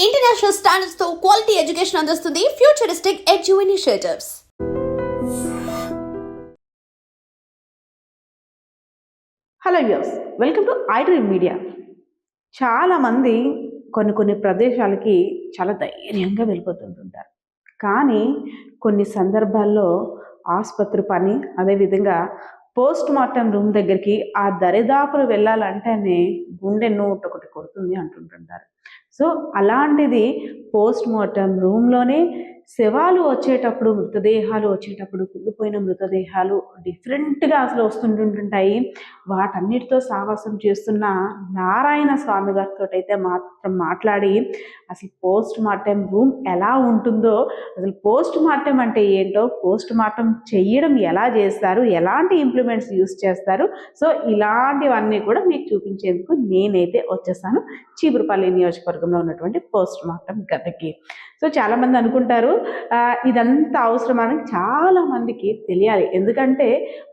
International standards తో quality education అందిస్తుంది futuristic edu initiatives. Hello views, welcome to iDream media. చాలామంది కొన్ని ప్రదేశాలకి చాలా ధైర్యంగా వెళ్ళిపోతుంటారు. కానీ కొన్ని సందర్భాల్లో ఆసుపత్రి పని, అదేవిధంగా పోస్ట్ మార్టం రూమ్ దగ్గరికి ఆ దరిదాపులు వెళ్ళాలంటేనే గుండె ఒకటి కొడుతుంది అంటుంటుంటారు. సో అలాంటిది పోస్ట్ మార్టం రూమ్లోనే శవాలు వచ్చేటప్పుడు, మృతదేహాలు వచ్చేటప్పుడు, కుళ్ళిపోయిన మృతదేహాలు డిఫరెంట్గా అసలు వస్తుంటుంటాయి. వాటన్నిటితో సావాసం చేస్తున్న నారాయణ స్వామి గారితో అయితే మాత్రం మాట్లాడి అసలు పోస్ట్ మార్టం రూమ్ ఎలా ఉంటుందో, అసలు పోస్ట్ మార్టం అంటే ఏంటో, పోస్ట్ మార్టం చెయ్యడం ఎలా చేస్తారు, ఎలాంటి ఇంప్లిమెంట్స్ యూస్ చేస్తారు, సో ఇలాంటివన్నీ కూడా మీకు చూపించేందుకు నేనైతే వచ్చేసాను చీపురుపల్లి నియోజకవర్గంలో ఉన్నటువంటి పోస్ట్ మార్టం గదికి. సో చాలామంది అనుకుంటారు ఇదంతా అవసరమని. చాలామందికి తెలియాలి. ఎందుకంటే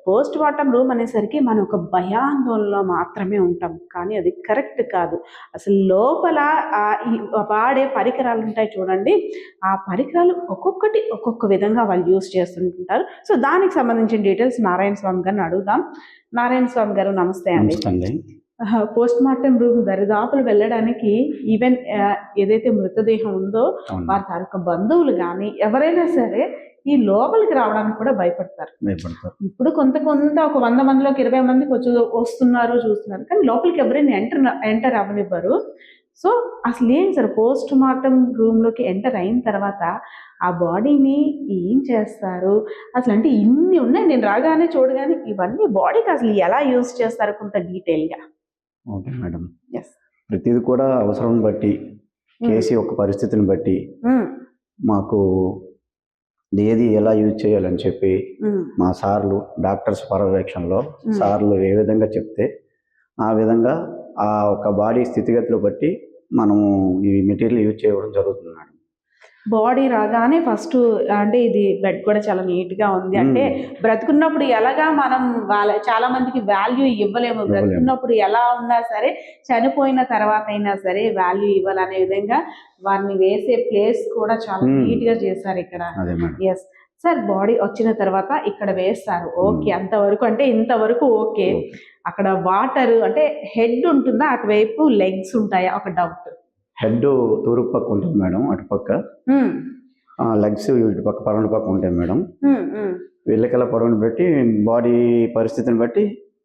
పోస్ట్ మార్టం రూమ్ అనేసరికి మనం ఒక భయాందోళనలో మాత్రమే ఉంటాం, కానీ అది కరెక్ట్ కాదు. అసలు లోపల ఈ వాడే పరికరాలు ఉంటాయి చూడండి, ఆ పరికరాలు ఒక్కొక్కటి ఒక్కొక్క విధంగా వాళ్ళు యూస్ చేస్తుంటారు. సో దానికి సంబంధించిన డీటెయిల్స్ నారాయణ స్వామి గారిని అడుగుదాం. నారాయణ స్వామి గారు నమస్తే అండి. పోస్ట్ మార్టం రూమ్ దరిదాపులు వెళ్ళడానికి ఈవెన్ ఏదైతే మృతదేహం ఉందో వారి తాలూకా బంధువులు కానీ ఎవరైనా సరే ఈ లోపలికి రావడానికి కూడా భయపడతారు. ఇప్పుడు కొంత ఒక 100 మందిలోకి 20 మందికి వస్తున్నారు, చూస్తున్నారు, కానీ లోపలికి ఎవరైనా ఎంటర్ అవ్వనివ్వరు. సో అసలు ఏం సార్ పోస్ట్ మార్టం రూమ్లోకి ఎంటర్ అయిన తర్వాత ఆ బాడీని ఏం చేస్తారు అసలు? అంటే ఇన్ని ఉన్నాయి, నేను రాగానే చూడగానే ఇవన్నీ బాడీకి అసలు ఎలా యూజ్ చేస్తారు కొంత డీటెయిల్గా. ఓకే మేడం, ప్రతిది కూడా అవసరం బట్టి, కేసు యొక్క పరిస్థితిని బట్టి మాకు ఏది ఎలా యూజ్ చేయాలని చెప్పి మా సార్లు డాక్టర్స్ పర్యవేక్షణలో సార్లు ఏ విధంగా చెప్తే ఆ విధంగా ఆ ఒక బాడీ స్థితిగతులు బట్టి మనము ఈ మెటీరియల్ యూజ్ చేయడం జరుగుతుంది మేడం. బాడీ రాగానే ఫస్ట్ అంటే ఇది బెడ్ కూడా చాలా నీట్గా ఉంది. అంటే బ్రతుకున్నప్పుడు ఎలాగా మనం చాలా మందికి వాల్యూ ఇవ్వలేము. బ్రతుకున్నప్పుడు ఎలా ఉన్నా సరే, చనిపోయిన తర్వాత అయినా సరే వాల్యూ ఇవ్వాలనే విధంగా వారిని వేసే ప్లేస్ కూడా చాలా నీట్గా చేశారు ఇక్కడ. ఎస్ సార్, బాడీ వచ్చిన తర్వాత ఇక్కడ వేస్తారు, ఓకే, అంతవరకు అంటే ఇంతవరకు ఓకే. అక్కడ వాటర్ అంటే హెడ్ ఉంటుందా, అటువైపు లెగ్స్ ఉంటాయా? ఒక డౌట్. హెడ్ తూర్పు పక్క ఉంటుంది మేడం, అటుపక్క లెగ్స్ ఇటు పక్క పడవ పక్క ఉంటాయి మేడం. వెళ్ళకల పొడవుని బట్టి, బాడీ పరిస్థితిని బట్టి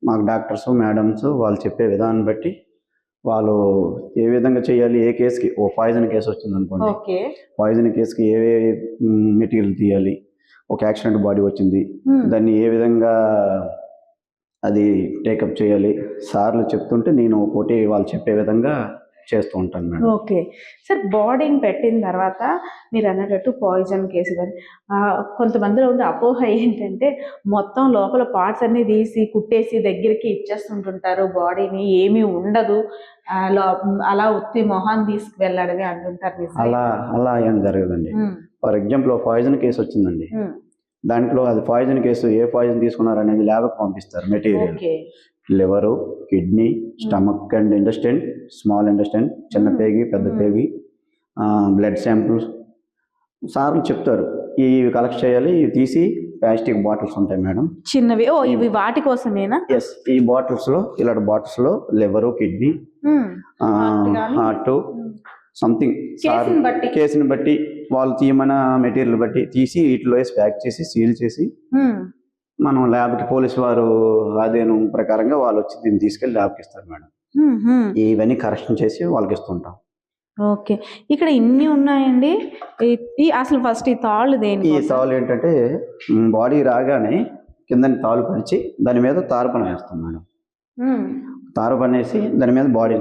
మాకు డాక్టర్స్ మేడమ్స్ వాళ్ళు చెప్పే విధానం బట్టి వాళ్ళు ఏ విధంగా చేయాలి, ఏ కేసుకి, ఓ పాయిజన్ కేసు వచ్చింది అనుకోండి, పాయిజన్ కేసుకి ఏ మెటీరియల్ తీయాలి, ఒక యాక్సిడెంట్ బాడీ వచ్చింది దాన్ని ఏ విధంగా అది టేకప్ చేయాలి సార్లు చెప్తుంటే నేను ఒకటి వాళ్ళు చెప్పే విధంగా చేస్తూ ఉంటాను మేడం. ఓకే సార్, బాడీని పెట్టిన తర్వాత మీరు అన్నట్టు పాయిజన్ కేసు కానీ కొంతమందిలో ఉండే అపోహ ఏంటంటే మొత్తం లోపల పార్ట్స్ అన్ని తీసి కుట్టేసి దగ్గరికి ఇచ్చేస్తుంటుంటారు, బాడీని ఏమీ ఉండదు, అలా ఉత్తి మొహాన్ని తీసుకువెళ్ళడమే అంటుంటారు. అలా ఏం జరగదండి. ఫర్ ఎగ్జాంపుల్ పాయిజన్ కేసు వచ్చిందండి, దాంట్లో అది పాయిజన్ కేసు ఏ పాయిజన్ తీసుకున్నారు అనేది ల్యాబ్కి పంపిస్తారు. Material liver, kidney, stomach and intestine, small intestine, చిన్న పేగి, పెద్ద పేగి, బ్లడ్ శాంపుల్స్ సార్లు చెప్తారు ఇవి కలెక్ట్ చేయాలి. ఇవి తీసి ప్లాస్టిక్ బాటిల్స్ ఉంటాయి మేడం, చిన్నవి. ఇవి వాటి కోసమేనా? ఎస్, ఈ బాటిల్స్లో, ఇలాంటి బాటిల్స్లో లివరు, కిడ్నీ, హార్ట్, సంథింగ్ కేసుని బట్టి వాళ్ళు తీయమన్న మెటీరియల్ బట్టి తీసి వీటిలో వేసి ప్యాక్ చేసి సీల్ చేసి మనం ల్యాబ్కి, పోలీసు వారు అదేను ప్రకారంగా వాళ్ళు వచ్చి దీన్ని తీసుకెళ్ళి ల్యాబ్కి ఇస్తారు మేడం. ఇవన్నీ కరెక్షన్ చేసి వాళ్ళకి ఇస్తుంటాం. ఓకే, ఇక్కడ ఇన్ని ఉన్నాయండి. అసలు ఫస్ట్ ఈ తాళ్ళు దేని? ఈ తాళ్ళు ఏంటంటే బాడీ రాగానే కిందని తాళ్ళు పరిచి దాని మీద తారుపన వేస్తాం మేడం. తారుపన వేసి దాని మీద బాడీ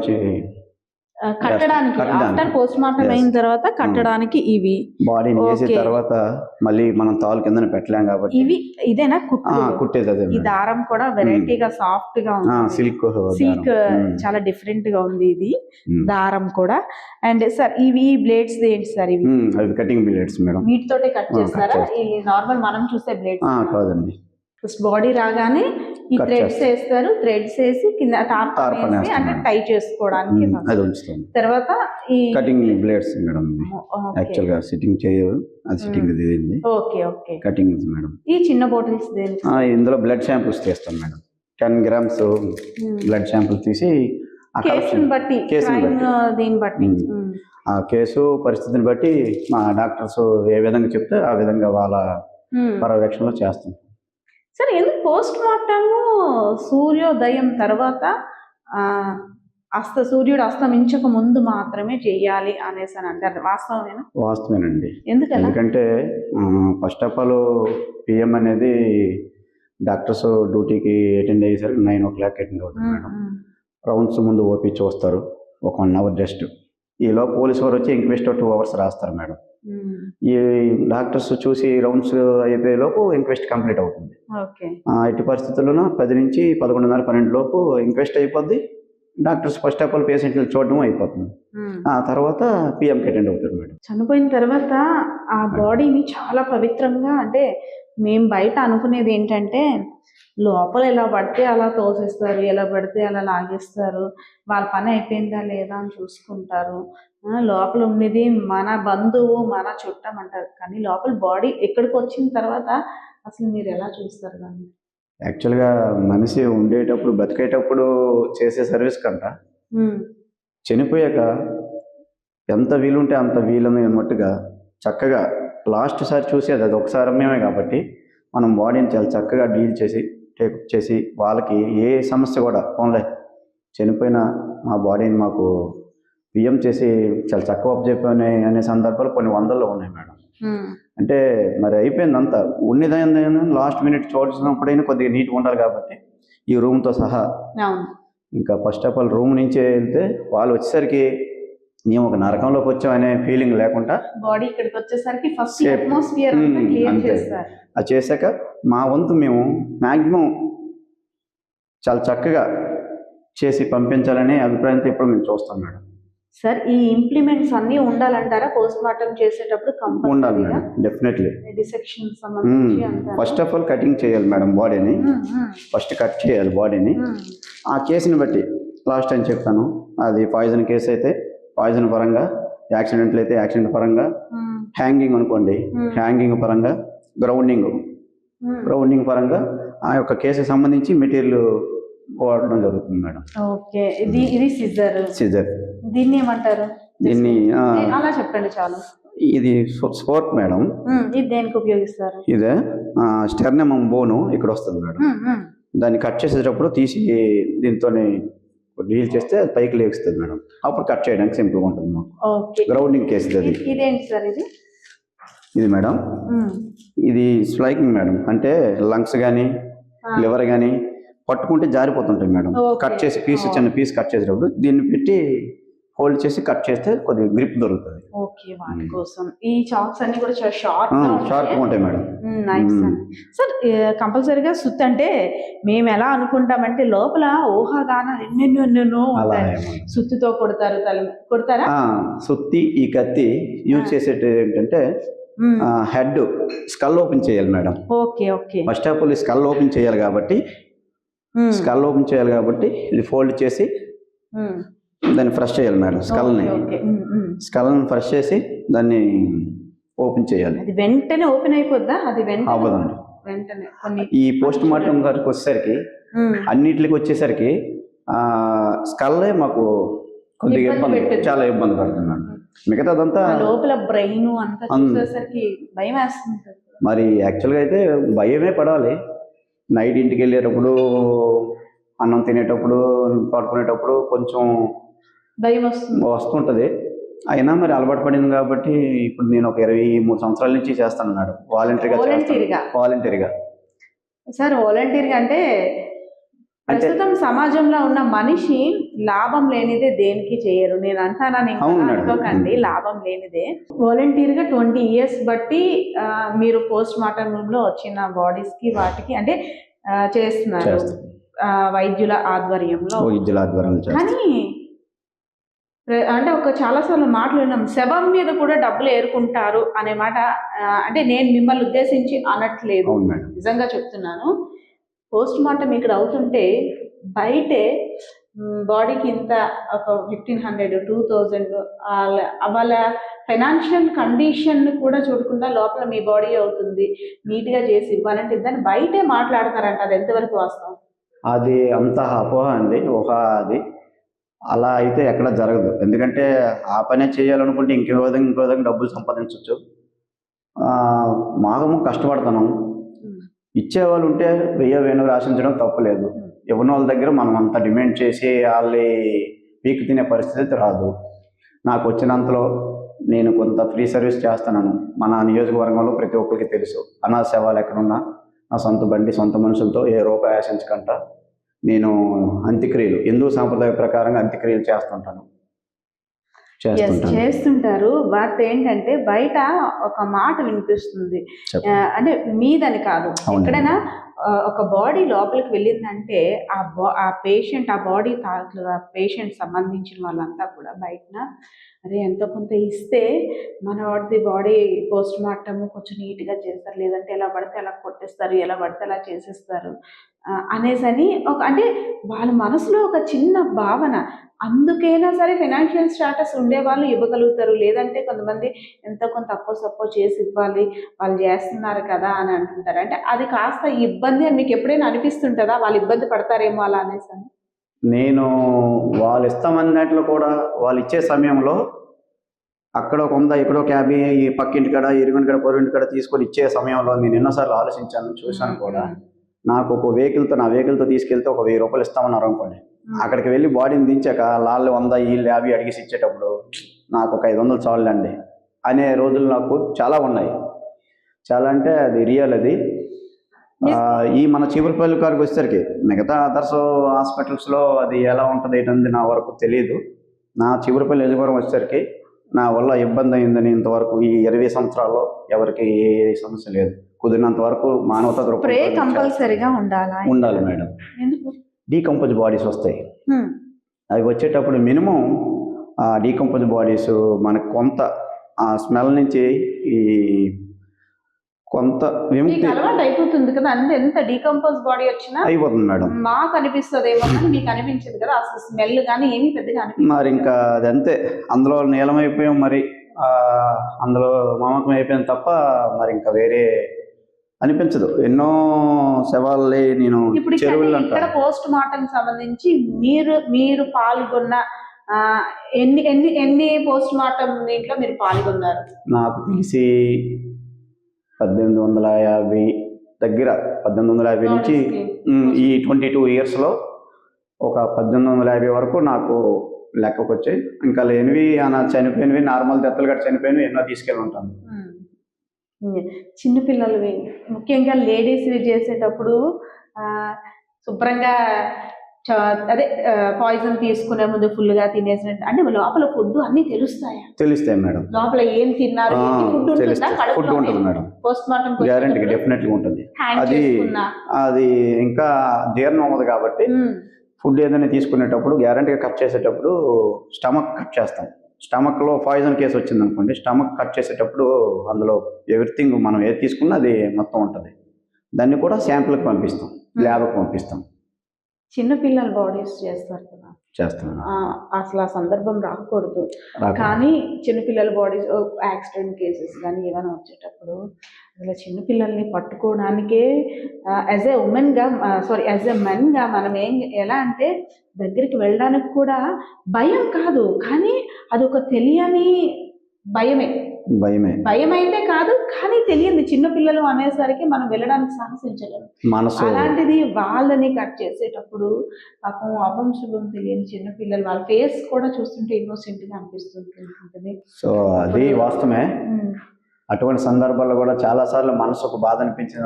కట్టడానికి, ఆఫ్టర్ పోస్ట్ మార్టం అయిన తర్వాత కట్టడానికి ఇవి బాడీని వేసిన తర్వాత మళ్ళీ మనం తాళ్ళు కింద పెట్టలేం కాబట్టి ఇదేనా కుట్టేది? అదే. ఈ దారం కూడా వెరైటీగా సాఫ్ట్ గా ఉంది, సిల్క్ చాలా డిఫరెంట్ గా ఉంది ఇది దారం కూడా. అండ్ సార్ ఇవి బ్లేడ్స్ ఏంటి సార్? ఇవి కటింగ్ బ్లేడ్స్ మేడం. వీటితోటే కట్ చేస్తారా? ఈ నార్మల్ మనం చూసే బ్లేడ్స్ కాదండి, ఫస్ట్ బాడీ రాగానే ఈ Cut థ్రెడ్స్ చేస్తారు. వేస్తారు, థ్రెడ్స్ వేసి కింద టార్పన్ టార్పన్ వేసి వేస్తాం అంటే మేడం. టై చేసుకోవడానికి అది ఉంచుతాం. తర్వాత ఈ కటింగ్ బ్లేడ్స్ మేడం యాక్చువల్గా సిట్టింగ్ చేయదు, అది సిట్టింగ్ ఇది ఓకే ఓకే కటింగ్ మేడం. ఈ చిన్న బాటిల్స్ దేనికి? ఇందులో బ్లడ్ శాంపుల్స్ తీస్తాం మేడం. 10 grams బ్లడ్ శాంపుల్ తీసి ఆ కేసుని బట్టి కేసుని crime, బట్టి. దీన్ని బట్టి ఆ కేసు పరిస్థితిని బట్టి మా డాక్టర్స్ ఏ విధంగా చెప్తే ఆ విధంగా వాళ్ళ పర్యవేక్షణలో చేస్తాం. సరే, ఎందుకు పోస్ట్ మార్టము సూర్యోదయం తర్వాత సూర్యుడు అస్తమించక ముందు మాత్రమే చెయ్యాలి అనేసి అని అంటారు, వాస్తవమేనా? వాస్తవేనండి. ఎందుకలా? ఎందుకంటే ఫస్ట్ ఆఫ్ ఆల్ పిఎం అనేది డాక్టర్స్ డ్యూటీకి అటెండ్ అయ్యేసరికి 9 o'clock అటెండ్ అవుతుంది మేడం. రౌండ్స్ ముందు ఓపీ చూస్తారు ఒక 1 hour జస్ట్. ఈలో పోలీస్ వారు వచ్చి ఇంక్వెస్ట్ 2 hours రాస్తారు మేడం. ఈ డాక్టర్స్ చూసి రౌండ్స్ అయిపోయేలోపు ఇంక్వెస్ట్ కంప్లీట్ అవుతుంది. ఎట్టి పరిస్థితుల్లోనూ 10 నుంచి 11:30, 12 లోపు ఇంక్వెస్ట్ అయిపోద్ది. డాక్టర్స్ ఫస్ట్ ఆఫ్ ఆల్ పేషెంట్లు చూడడం అయిపోతుంది. ఆ తర్వాత పిఎంకి అటెండ్ అవుతారు మేడం. చనిపోయిన తర్వాత ఆ బాడీని చాలా పవిత్రంగా, అంటే మేము బయట అనుకునేది ఏంటంటే లోపల ఎలా పడితే అలా తోసేస్తారు, ఎలా పడితే అలా లాగేస్తారు, వాళ్ళ పని అయిపోయిందా లేదా అని చూసుకుంటారు. లోపల ఉన్నది మన బంధువు, మన చుట్టం అంటారు, కానీ లోపల బాడీ ఎక్కడికి వచ్చిన తర్వాత అసలు మీరు ఎలా చూస్తారు దాన్ని? యాక్చువల్గా మనిషి ఉండేటప్పుడు బతికేటప్పుడు చేసే సర్వీస్ కంట చనిపోయాక ఎంత వీలుంటే అంత వీలని అన్నట్టుగా చక్కగా లాస్ట్ సారి చూసేది అది ఒకసారమే కాబట్టి మనం బాడీని చాలా చక్కగా డీల్ చేసి టేకప్ చేసి వాళ్ళకి ఏ సమస్య కూడా ఓన్లే చనిపోయిన మా బాడీని మాకు పిఎం చేసి చాలా చక్కగా చెప్పాయి అనే సందర్భాలు కొన్ని వందల్లో ఉన్నాయి మేడం. అంటే మరి అయిపోయింది అంతా ఉన్నదైంది, లాస్ట్ మినిట్ చూసినప్పుడైనా కొద్దిగా నీట్గా ఉండాలి కాబట్టి ఈ రూమ్తో సహా ఇంకా ఫస్ట్ ఆఫ్ ఆల్ రూమ్ నుంచే వెళ్తే వాళ్ళు వచ్చేసరికి మేము ఒక నరకంలోకి వచ్చామనే ఫీలింగ్ లేకుండా బాడీ ఇక్కడికి వచ్చేసరికి ఫస్ట్ అట్మాస్ఫియర్ క్లియర్ చేస్తారు. అది చేశాక మా వంతు మేము మ్యాక్సిమం చాలా చక్కగా చేసి పంపించాలనే అభిప్రాయంతో ఇప్పుడు మేము చూస్తాం మేడం. సార్, ఈ ఇంప్లిమెంట్స్ అన్నీ ఉండాలంటారా పోస్ట్ మార్టం చేసేటప్పుడు? ఉండాలి మేడం, డెఫినెట్లీ. డిసెక్షన్ సంబంధించి ఫస్ట్ ఆఫ్ ఆల్ కటింగ్ చేయాలి మేడం బాడీని. ఫస్ట్ కట్ చేయాలి బాడీని. ఆ కేసుని బట్టి లాస్ట్ టైం చెప్పాను, అది పాయిజన్ కేసు అయితే పాయిజన్ పరంగా, యాక్సిడెంట్లు అయితే యాక్సిడెంట్ పరంగా, హ్యాంగింగ్ అనుకోండి హ్యాంగింగ్ పరంగా, గ్రౌండింగ్ పరంగా ఆ యొక్క కేసుకి సంబంధించి మెటీరియల్ వాడడం జరుగుతుంది మేడం. ఓకే, ఇది సిజర్. దీన్ని ఏమంటారు? దీన్ని అలా చెప్పండి చాలు. ఇది స్పోర్ట్ మేడం. ఇది దేనికి ఉపయోగిస్తారు? ఇదే స్టెర్నమ్ బోను ఇక్కడ వస్తుంది మేడం. దాన్ని కట్ చేసేటప్పుడు తీసి దీంతో డీల్ చేస్తే అది పైకి లేస్తుంది మేడం. అప్పుడు కట్ చేయడానికి సింపుల్గా ఉంటుంది మాకు. గ్రౌండింగ్ కేసు అది. ఇదేంటి సార్ ఇది మేడం? ఇది స్లైకింగ్ మేడం, అంటే లంగ్స్ కానీ లివర్ కానీ పట్టుకుంటే జారిపోతుంటాయి మేడం. కట్ చేసి చిన్న పీస్ కట్ చేసేటప్పుడు దీన్ని పెట్టి హోల్డ్ చేసి కట్ చేస్తే కొద్దిగా గ్రిప్ దొరుకుతుంది. ఓకే, వాటి కోసం ఈ చాక్స్ అన్ని కూడా చాలా షార్ప్గా ఉంటాయి మేడం. సార్, కంపల్సరీగా సుత్తి అంటే మేము ఎలా అనుకుంటామంటే లోపల ఊహాగానం ఎన్నెన్నో సుత్తితో కొడతారా? సుత్తి ఈ కత్తి యూజ్ చేసేది ఏంటంటే హెడ్ స్కల్ ఓపెన్ చేయాలి madam. Okay okay. First of all skull open చేయాలి కాబట్టి ఇది ఫోల్డ్ చేసి దాన్ని ఫ్రెష్ చేయాలి మేడం. స్కల్ని ఫ్రెష్ చేసి దాన్ని ఓపెన్ చేయాలి. అది వెంటనే ఓపెన్ అయిపోద్దా? అది అవ్వదండి. వెంటనే ఈ పోస్ట్ మార్టం గారికి వచ్చేసరికి అన్నిటికి వచ్చేసరికి స్కల్లే మాకు కొద్దిగా చాలా ఇబ్బంది పడుతుంది మేడం. మిగతాదంతా లోపల బ్రెయిన్ అంతా చూసేసరికి భయం వేస్తుంది. మరి యాక్చువల్గా అయితే భయమే పడాలి. నైట్ ఇంటికి వెళ్ళేటప్పుడు, అన్నం తినేటప్పుడు, పడుకునేటప్పుడు కొంచెం భయం వస్తుంటుంది. అయినా మరి అలవాటు పడింది కాబట్టి ఇప్పుడు నేను ఒక 23 సంవత్సరాల నుంచి చేస్తాను మేడం, వాలంటీర్గా. సార్, వాలంటీర్గా అంటే ప్రస్తుతం సమాజంలో ఉన్న మనిషి లాభం లేనిదే దేనికి చేయరు. నేను అంటానని అనుకోకండి, లాభం లేనిదే. వాలంటీర్గా 20 years బట్టి మీరు పోస్ట్ మార్టం రూమ్ లో వచ్చిన బాడీస్ కి వాటికి అంటే చేస్తున్నారు వైద్యుల ఆధ్వర్యంలో. కానీ అంటే చాలాసార్లు మాట్లాడినాం, శవం మీద కూడా డబ్బులు ఏరుకుంటారు అనే మాట. అంటే నేను మిమ్మల్ని ఉద్దేశించి అనట్లేదు, నిజంగా చెప్తున్నాను. పోస్ట్ మార్టం ఇక్కడ అవుతుంటే బయటే బాడీకి ఇంత ఒక 1500 2000 వాళ్ళ ఫైనాన్షియల్ కండిషన్ కూడా చూడకుండా లోపల మీ బాడీ అవుతుంది నీట్గా చేసి ఇవ్వాలంటే దాన్ని బయటే మాట్లాడతారంట. అది ఎంతవరకు వాస్తవం? అది అంత అపోహ అండి, అది అలా అయితే ఎక్కడ జరగదు. ఎందుకంటే ఆ పనే చేయాలనుకుంటే ఇంకో విధంగా డబ్బులు సంపాదించవచ్చు. మాము కష్టపడతాం, ఇచ్చేవాళ్ళు ఉంటే వెయ్యి ఆశించడం తప్పులేదు. ఇవ్వని వాళ్ళ దగ్గర మనం అంత డిమాండ్ చేసి వాళ్ళని పీకు తినే పరిస్థితి రాదు. నాకు వచ్చినంతలో నేను కొంత ఫ్రీ సర్వీస్ చేస్తున్నాను. మన నియోజకవర్గంలో ప్రతి ఒక్కరికి తెలుసు, అనాథ శవాలు ఎక్కడున్నా నా సొంత బండి సొంత మనుషులతో ఏ రూపాయి ఆశించకుండా నేను అంత్యక్రియలు హిందూ సాంప్రదాయ ప్రకారంగా అంత్యక్రియలు చేస్తుంటారు. బట్ ఏంటంటే బయట ఒక మాట వినిపిస్తుంది, అంటే మీదని కాదు, ఎక్కడైనా ఒక బాడీ లోపలికి వెళ్ళిందంటే ఆ పేషెంట్ ఆ బాడీ పేషెంట్ సంబంధించిన వాళ్ళంతా కూడా బయటన అరే ఎంతో కొంత ఇస్తే మన వాడిది బాడీ పోస్ట్ మార్టం కొంచెం నీట్గా చేస్తారు, లేదంటే ఎలా పడితే అలా కొట్టేస్తారు, ఎలా పడితే అలా చేసేస్తారు అనేసని అంటే వాళ్ళ మనసులో ఒక చిన్న భావన. అందుకైనా సరే ఫైనాన్షియల్ స్టాటస్ ఉండేవాళ్ళు ఇవ్వగలుగుతారు, లేదంటే కొంతమంది ఎంతో కొంత తక్కువ చేసి ఇవ్వాలి, వాళ్ళు చేస్తున్నారు కదా అని అంటుంటారు. అంటే అది కాస్త ఇబ్బంది అని మీకు ఎప్పుడైనా అనిపిస్తుంటుందా? వాళ్ళు ఇబ్బంది పడతారేమో అలా అనేసి? నేను వాళ్ళు ఇస్తామన్నట్లు కూడా వాళ్ళు ఇచ్చే సమయంలో అక్కడ ఒక 100 ఇక్కడ ఒక 50 ఈ పక్కింటి కాడ ఇరుగుంటి కాడ పొరుగింటి కాడ తీసుకొని ఇచ్చే సమయంలో నేను ఎన్నోసార్లు ఆలోచించాను, చూశాను కూడా. నాకు ఒక నా వెహికల్తో తీసుకెళ్తే ఒక 1000 రూపాయలు ఇస్తామన్నారు అనుకోండి, అక్కడికి వెళ్ళి బాడీని దించాక వాళ్ళు 100 వీళ్ళు 50 అడిగేసి ఇచ్చేటప్పుడు నాకు ఒక 500 చాలండి అనే రోజులు నాకు చాలా ఉన్నాయి. చాలా అంటే అది రియల్. అది ఈ మన చీపురుపల్లి కాడికి వచ్చేసరికి మిగతా అదర్స్ హాస్పిటల్స్లో అది ఎలా ఉంటుంది ఏంటంది నా వరకు తెలియదు. నా చీపురుపల్లి నియోజకవర్గం వచ్చేసరికి నా వల్ల ఇబ్బంది అయిందని ఇంతవరకు ఈ 20 సంవత్సరాల్లో ఎవరికి ఏ సమస్య లేదు. కుదిరినంత వరకు మానవతా కంపల్సరీగా ఉండాలి మేడం. డీకంపోజ్ బాడీస్ వస్తాయి, అవి వచ్చేటప్పుడు మినిమం ఆ డీకంపోజ్ బాడీస్ మనకు కొంత ఆ స్మెల్ నుంచి ఈ కొంత విముక్తి అయిపోతుంది కదా. అంటే ఎంత డీకంపోజ్ బాడీ వచ్చినా అయిపోతుంది మేడం. మాకు అనిపిస్తుంది ఏమో, మీకు అనిపించదు కదా అసలు స్మెల్ కానీ ఏమి పెద్దగా మరి ఇంకా అది అంతే, అందులో నీలమైపోయాం, మరి అందులో మమకం అయిపోయింది తప్ప మరి ఇంకా వేరే అనిపించదు. ఎన్నో శవాలని నేను చెరువులు ఇక్కడ పోస్ట్ మార్టం సంబంధించి మీరు పాల్గొన్న ఎన్ని పోస్ట్ మార్టం దీంట్లో మీరు పాల్గొన్నారు? నాకు తెలిసి 1850 దగ్గర, 1850 నుంచి ఈ 22 ఇయర్స్లో ఒక 1850 వరకు నాకు లెక్కకు వచ్చాయి. ఇంకా లేనివి చనిపోయినవి, నార్మల్ డెత్తులు గట్రా చనిపోయినవి ఎన్నో తీసుకెళ్ళి ఉంటాను. చిన్నపిల్లలవి ముఖ్యంగా లేడీస్వి చేసేటప్పుడు శుభ్రంగా అదే పాయిజన్ తీసుకునే ముందు ఫుల్గా తినేసినట్టు, అంటే లోపల ఫుడ్ అన్ని తెలుస్తాయి మేడం. లోపల ఏం తిన్నారు, ఫుడ్ ఉంటుంది madam. Post mortem guarantee definitely ఉంటుంది. అది ఇంకా జీర్ణం అవ్వదు కాబట్టి ఫుడ్ ఏదైనా తీసుకునేటప్పుడు గ్యారెంటీగా కట్ చేసేటప్పుడు స్టమక్ కట్ చేస్తాం. స్టమక్లో పాయిజన్ కేసు వచ్చింది అనుకోండి, స్టమక్ కట్ చేసేటప్పుడు అందులో ఎవ్రీథింగ్ మనం ఏది తీసుకున్నా అది మొత్తం ఉంటుంది. దాన్ని కూడా శాంపుల్కి పంపిస్తాం, ల్యాబ్కి పంపిస్తాం. చిన్నపిల్లల బాడీస్ చేస్తారు కదా, చేస్తాను. అసలు ఆ సందర్భం రాకూడదు. కానీ చిన్నపిల్లల బాడీస్ యాక్సిడెంట్ కేసెస్ కానీ ఏమైనా వచ్చేటప్పుడు అసలు చిన్నపిల్లల్ని పట్టుకోవడానికే యాజ్ ఎ ఉమెన్గా యాజ్ ఎ మెన్గా మనం ఎలా అంటే దగ్గరికి వెళ్ళడానికి కూడా భయం కాదు, కానీ అదొక తెలియని భయం అయితే కాదు, కానీ తెలియదు. చిన్నపిల్లలు అనేసరికి మనం వెళ్ళడానికి సాహసించలేము. అలాంటిది వాళ్ళని కట్ చేసేటప్పుడు పాపం అవంశుభం తెలియని చిన్నపిల్లలు వాళ్ళ ఫేస్ కూడా చూస్తుంటే ఇన్నోసెంట్గా అనిపిస్తుంటుంది. సో అది వాస్తవమే. అటువంటి సందర్భాల్లో కూడా చాలాసార్లు మనసుకు బాధ అనిపించిన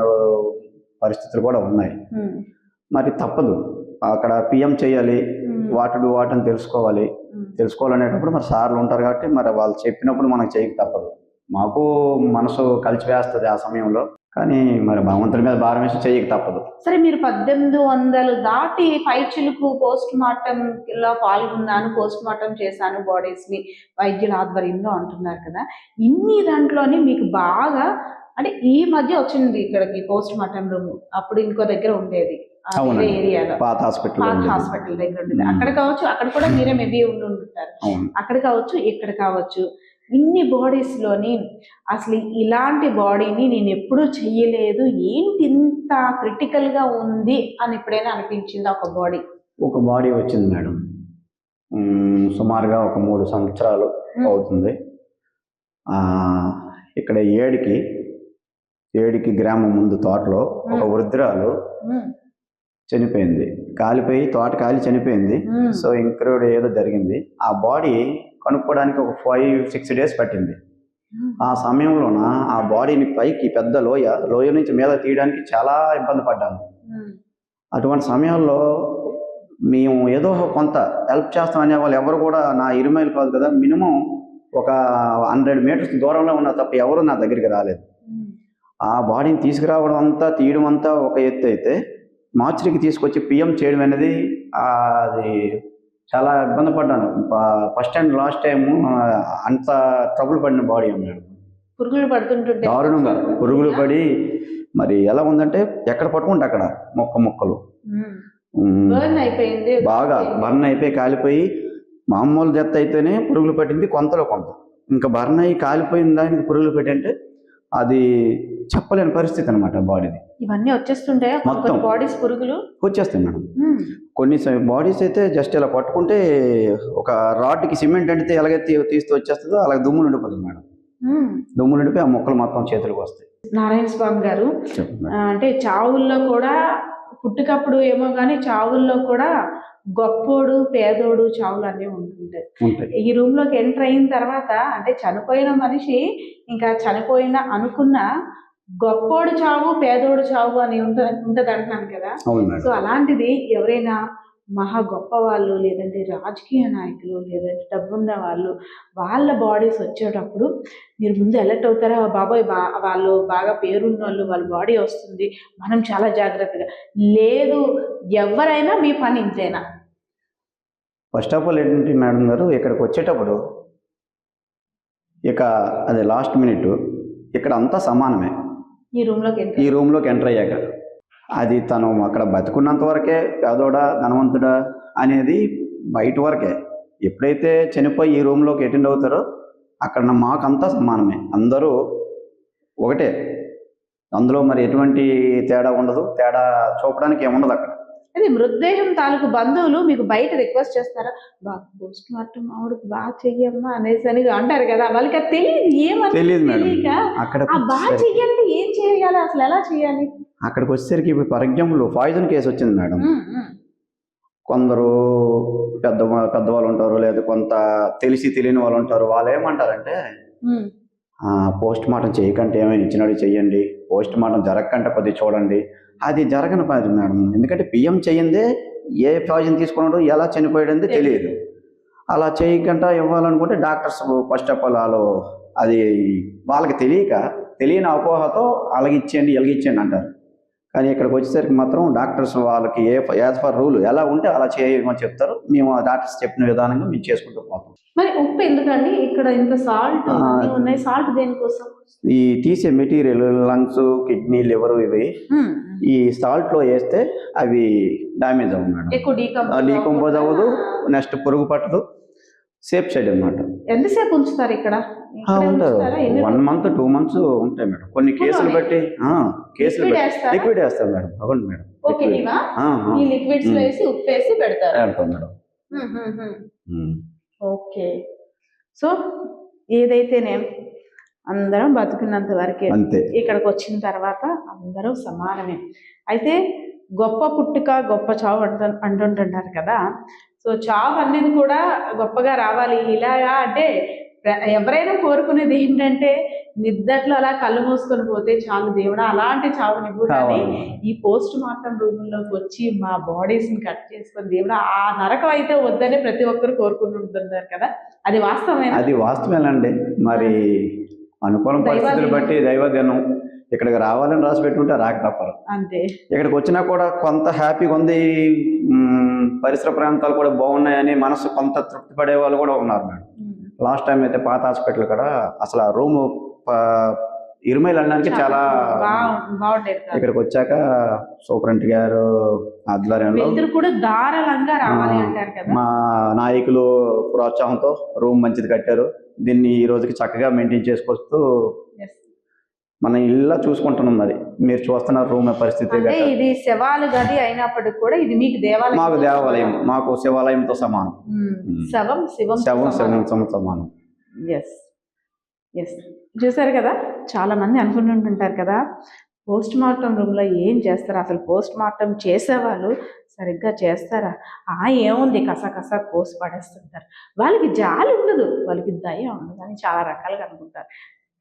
పరిస్థితులు కూడా ఉన్నాయి. మరి తప్పదు, అక్కడ పిఎం చేయాలి, వాటని తెలుసుకోవాలనేటప్పుడు మరి సార్లు ఉంటారు కాబట్టి మరి వాళ్ళు చెప్పినప్పుడు మనకు చేయక తప్పదు. మాకు మనసు కలిసివేస్తుంది ఆ సమయంలో, కానీ మరి భగవంతుడి మీద భారం వేసి చేయక తప్పదు. సరే, మీరు 1800 దాటి పైచిలుకు పోస్ట్ మార్టంలో పాల్గొన్నాను, పోస్ట్ మార్టం చేశాను బాడీస్ని వైద్యుల ఆధ్వర్యంలో అంటున్నారు కదా. ఇన్ని దాంట్లోనే మీకు బాగా అంటే ఈ మధ్య వచ్చింది ఇక్కడికి పోస్ట్ మార్టం రూమ్, అప్పుడు ఇంకో దగ్గర ఉండేది, అవునండి. ఏరియాలో పాత హాస్పిటల్ పాత హాస్పిటల్ దగ్గర ఉండేది. అక్కడ కావచ్చు, అక్కడ కూడా మీరే మేబీ ఉంటారు. అవును. అక్కడ కావచ్చు, ఇక్కడ కావచ్చు. ఇన్ని బాడీస్ లోని అసలు ఇలాంటి బాడీని నేను ఎప్పుడూ చెయ్యలేదు, ఏంటి ఇంత క్రిటికల్ గా ఉంది అని ఎప్పుడైనా అనిపించిందా ఒక బాడీ? ఒక బాడీ వచ్చింది మేడం. సుమారుగా ఒక 3 సంవత్సరాలు అవుతుంది. ఇక్కడ ఏడికి గ్రామం ముందు తోటలో ఒక వృద్ధురాలు చనిపోయింది. కాలిపోయి తోట కాలి చనిపోయింది. సో ఇంక్లూడ్ ఏదో జరిగింది. ఆ బాడీ కనుక్కోవడానికి ఒక 5-6 డేస్ పట్టింది. ఆ సమయంలోన ఆ బాడీని పైకి పెద్ద లోయ నుంచి మీద తీయడానికి చాలా ఇబ్బంది పడ్డాను. అటువంటి సమయాల్లో మేము ఏదో కొంత హెల్ప్ చేస్తామనే వాళ్ళు ఎవరు కూడా నా ఇరుమైలు కాదు కదా, మినిమం ఒక 100 మీటర్స్ దూరంలో ఉన్న తప్ప ఎవరు నా దగ్గరికి రాలేదు. ఆ బాడీని తీసుకురావడం అంతా తీయడం అంతా ఒక ఎత్తు అయితే, మార్చికి తీసుకొచ్చి పిఎం చేయడం అనేది అది చాలా ఇబ్బంది పడ్డాను. ఫస్ట్ అండ్ లాస్ట్ టైం అంత ట్రబుల్ పడిన బాడీ అన్నాడు. పురుగులు పడుతుంటుంటే దారుణంగా పురుగులు పడి మరి ఎలా ఉందంటే ఎక్కడ పట్టుకుంటే అక్కడ మొక్కలు బాగా బర్న్ అయిపోయి కాలిపోయి, మామూలు డెత్ అయితేనే పురుగులు పట్టింది కొంతలో కొంత, ఇంకా బర్న్ అయ్యి కాలిపోయిన దానికి పురుగులు పెట్టి అంటే అది చెప్పలేని పరిస్థితి అనమాట. బాడీది ఇవన్నీ వచ్చేస్తుంటే మొత్తం బాడీస్ పురుగులు వచ్చేస్తాయి మేడం. కొన్ని బాడీస్ అయితే జస్ట్ ఇలా పట్టుకుంటే ఒక రాడ్కి సిమెంట్ అంటే ఎలాగైతే తీస్తూ వచ్చేస్తుందో అలాగే దుమ్ము నిండిపోతుంది మేడం. దుమ్ము నిండిపోయి ఆ మొక్కలు మొత్తం చేతులకు వస్తాయి. నారాయణ స్వామి గారు, అంటే చావుల్లో కూడా పుట్టుకప్పుడు ఏమో కానీ చావుల్లో కూడా గొప్పోడు పేదోడు చావులు అన్నీ ఉంటుంటాయి. ఈ రూమ్ లోకి ఎంటర్ అయిన తర్వాత అంటే చనిపోయిన మనిషి ఇంకా చనిపోయిన అనుకున్న గొప్పోడు చావు పేదోడు చావు అని ఉంటది అంటున్నాను కదా. సో అలాంటిది ఎవరైనా మహా గొప్ప వాళ్ళు, లేదంటే రాజకీయ నాయకులు, లేదంటే డబ్బున్న వాళ్ళు, వాళ్ళ బాడీస్ వచ్చేటప్పుడు మీరు ముందు అలర్ట్ అవుతారా? బాబాయ్ వాళ్ళు బాగా పేరున్న వాళ్ళు, వాళ్ళ బాడీ వస్తుంది, మనం చాలా జాగ్రత్తగా. లేదు ఎవరైనా మీ పని ఇంతేనా? ఫస్ట్ ఆఫ్ ఆల్ ఏంటంటే మేడం గారు, ఇక్కడికి వచ్చేటప్పుడు ఇక అది లాస్ట్ మినిట్ ఇక్కడ అంతా సమానమే. ఈ రూమ్లోకి ఎంటర్ అయ్యాక అది తను అక్కడ బతుకున్నంత వరకే పేదోడా ధనవంతుడా అనేది బయట వరకే. ఎప్పుడైతే చనిపోయి ఈ రూమ్లోకి అటెండ్ అవుతారో అక్కడ మాకంతా సమానమే, అందరూ ఒకటే. అందులో మరి ఎటువంటి తేడా ఉండదు, తేడా చూపడానికి ఏముండదు అక్కడ. అదే మృతదేహం తాలూకు బంధువులు మీకు బయట రిక్వెస్ట్ చేస్తారా, బాగా పోస్ట్ మార్టం ఆవిడకి బాగా చెయ్యమ్మా అనేసి అని అంటారు కదా, వాళ్ళకి అది తెలియదు మేడం. అక్కడ బాగా చెయ్యాలంటే ఏం చేయాలి, అసలు ఎలా చేయాలి? అక్కడికి వచ్చేసరికి ఇప్పుడు ఫర్ ఎగ్జాంపుల్ పాయిజన్ కేసు వచ్చింది మేడం. కొందరు పెద్దవాళ్ళు ఉంటారు, లేదా కొంత తెలియని వాళ్ళు ఉంటారు. వాళ్ళు ఏమంటారంటే పోస్ట్ మార్టం చేయకంటే ఏమైనా ఇచ్చినట్టు చెయ్యండి, పోస్ట్ మార్టం జరగకంటే కొద్దిగా చూడండి. అది జరగని పని మేడం. ఎందుకంటే పిఎం చెయ్యిందే ఏ పాయిజన్ తీసుకున్నాడో ఎలా చనిపోయాడంటే తెలియదు. అలా చేయకుండా ఇవ్వాలనుకుంటే డాక్టర్స్ ఫస్ట్ ఆఫ్ ఆల్ అది వాళ్ళకి తెలియని అపోహతో అలాగిచ్చేయండి ఎలాగిచ్చేయండి అంటారు. కానీ ఇక్కడికి వచ్చేసరికి మాత్రం డాక్టర్స్ వాళ్ళకి యాజ్ పర్ రూల్ ఎలా ఉంటే అలా చేయమని చెప్తారు. మేము ఆ డాక్టర్స్ చెప్పిన విధానంగా మేము చేసుకుంటూ పోతాం. మరి ఉప్పు ఎందుకండి ఇక్కడ ఇంత సాల్ట్ ఉన్నాయి? సాల్ట్ దేనికోసం? ఈ తీసే మెటీరియల్ లంగ్స్, కిడ్నీ, లివర్ ఇవి ఈ సాల్ట్ లో వేస్తే అవి డ్యామేజ్ అవ్వదు మేడం, ఎక్కువ డీకంపోజ్ అవ్వదు, నెక్స్ట్ పురుగు పట్టదు, సేఫ్ సైడ్ అనమాట. ఎంతసేపు ఉంచుతారు ఇక్కడ? ఉంటారు 1 month 2 months ఉంటాయి మేడం. కొన్ని కేసులు బట్టి లిక్విడ్ వేస్తారు మేడం. అవును మేడం, లిక్విడ్స్ వేసి ఉప్పు వేసి పెడతారు మేడం. ఓకే. సో ఏదైతేనే అందరం బతుకున్నంత వరకే, అంతే. ఇక్కడికి వచ్చిన తర్వాత అందరూ సమానమే. అయితే గొప్ప పుట్టుక గొప్ప చావు అంటుంటారు కదా. సో చావు అనేది కూడా గొప్పగా రావాలి ఇలాగా అంటే ఎవరైనా కోరుకునేది ఏంటంటే నిద్దట్లో అలా కళ్ళు మూసుకొని పోతే చాలు దేవుడా అలాంటి చావునివ్వు. కానీ ఈ పోస్ట్ మార్టం రూముల్లోకి వచ్చి మా బాడీస్ ని కట్ చేసుకొని దేవుడా ఆ నరకం అయితే వద్దని ప్రతి ఒక్కరు కోరుకుంటుంటారు కదా, అది వాస్తవమే? అది వాస్తవేనండి. మరి అనుకూలం పరిస్థితులు బట్టి దైవదినం ఇక్కడికి రావాలని రాసి పెట్టుకుంటే రాక తప్పరు. అంతే. ఇక్కడికి వచ్చినా కూడా కొంత హ్యాపీగా ఉంది, పరిసర ప్రాంతాలు కూడా బాగున్నాయని మనసు కొంత తృప్తి పడే వాళ్ళు కూడా ఉన్నారు మేడం. లాస్ట్ టైం అయితే పాత హాస్పిటల్ కూడా అసలు ఆ రూమ్ ఇరుమైలు వెళ్ళడానికి చాలా బాగుండేది కాదు. ఇక్కడికి వచ్చాక సూపరింటెండెంట్ గారు ఆధ్వర్యంలో వెలుతురు కూడా ధారాళంగా రావాలి అంటారు కదా. మా నాయకులు ప్రోత్సాహంతో రూమ్ మంచిది కట్టారు. దీన్ని ఈ రోజుకి చక్కగా మెయింటైన్ చేసుకొస్తూ Yes. మన ఇల్లు చూసుకుంటున్నాం. మరి మీరు చూస్తున్న రూమ్ పరిస్థితి అంటే ఇది శవాలు గది అయినప్పటికి కూడా ఇది మీకు దేవాలయం. మాకు దేవాలయం, మాకు శివాలయంతో సమానం. శవం శివం శవం సమానం. ఎస్ ఎస్ చూసారు కదా, చాలా మంది అనుకుంటుంటారు కదా పోస్ట్ మార్టం రూమ్లో ఏం చేస్తారు, అసలు పోస్ట్ మార్టం చేసేవాళ్ళు సరిగ్గా చేస్తారా, ఏముంది కస కోసి పడేస్తుంటారు, వాళ్ళకి జాలి ఉండదు, వాళ్ళకి దయ ఉండదు అని చాలా రకాలుగా అనుకుంటారు.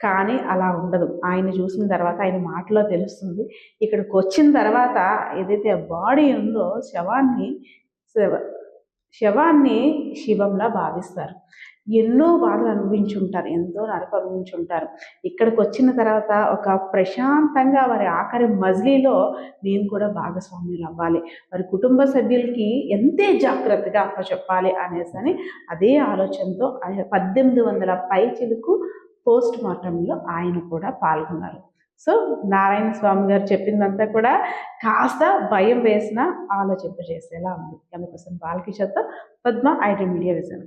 కానీ అలా ఉండదు. ఆయన చూసిన తర్వాత ఆయన మాటలో తెలుస్తుంది. ఇక్కడికి వచ్చిన తర్వాత ఏదైతే బాడీ ఉందో శవాన్ని శివంలా భావిస్తారు. ఎన్నో బాధలు అనుభవించుంటారు, ఎంతో నరకం అనుభవించుంటారు. ఇక్కడికి వచ్చిన తర్వాత ఒక ప్రశాంతంగా వారి ఆఖరి మజిలీలో మేము కూడా భాగస్వామ్యులు అవ్వాలి, వారి కుటుంబ సభ్యులకి ఎంతే జాగ్రత్తగా చెప్పాలి అనేసి అదే ఆలోచనతో 1800 పైచిలకు పోస్ట్ మార్టంలో ఆయన కూడా పాల్గొన్నారు. సో నారాయణ స్వామి గారు చెప్పిందంతా కూడా కాస్త భయం వేసిన ఆలోచింపజేసేలా ఉంది. అందుకోసం బాలకిషోర్తో పద్మ, ఐడ్రీమ్ మీడియా విజన్.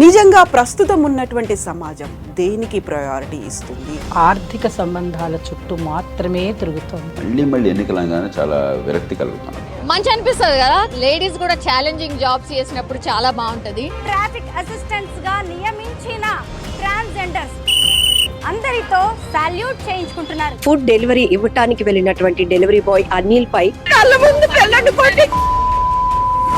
నిజంగా ప్రస్తుతం ఉన్నటువంటి సమాజం దేనికి ప్రయారిటీ ఇస్తుంది? ఆర్థిక సంబంధాల చుట్టూ మాత్రమే తిరుగుతుంది. మళ్ళీ ఎన్నికలంగానే చాలా విరక్తి కలుగుతాను. మంచి అనిపిస్తుంది కదా, లేడీస్ కూడా ఛాలెంజింగ్ జాబ్స్ చేసినప్పుడు చాలా బాగుంటది. ట్రాఫిక్ అసిస్టెంట్స్ గా నియమించిన ట్రాన్స్జెండర్స్ అందరితో సాల్యూట్ చేయించుకుంటున్నారు. ఫుడ్ డెలివరీ ఇవ్వటానికి వెళ్ళినటువంటి డెలివరీ బాయ్ అనిల్ పై కళ్ళ ముందు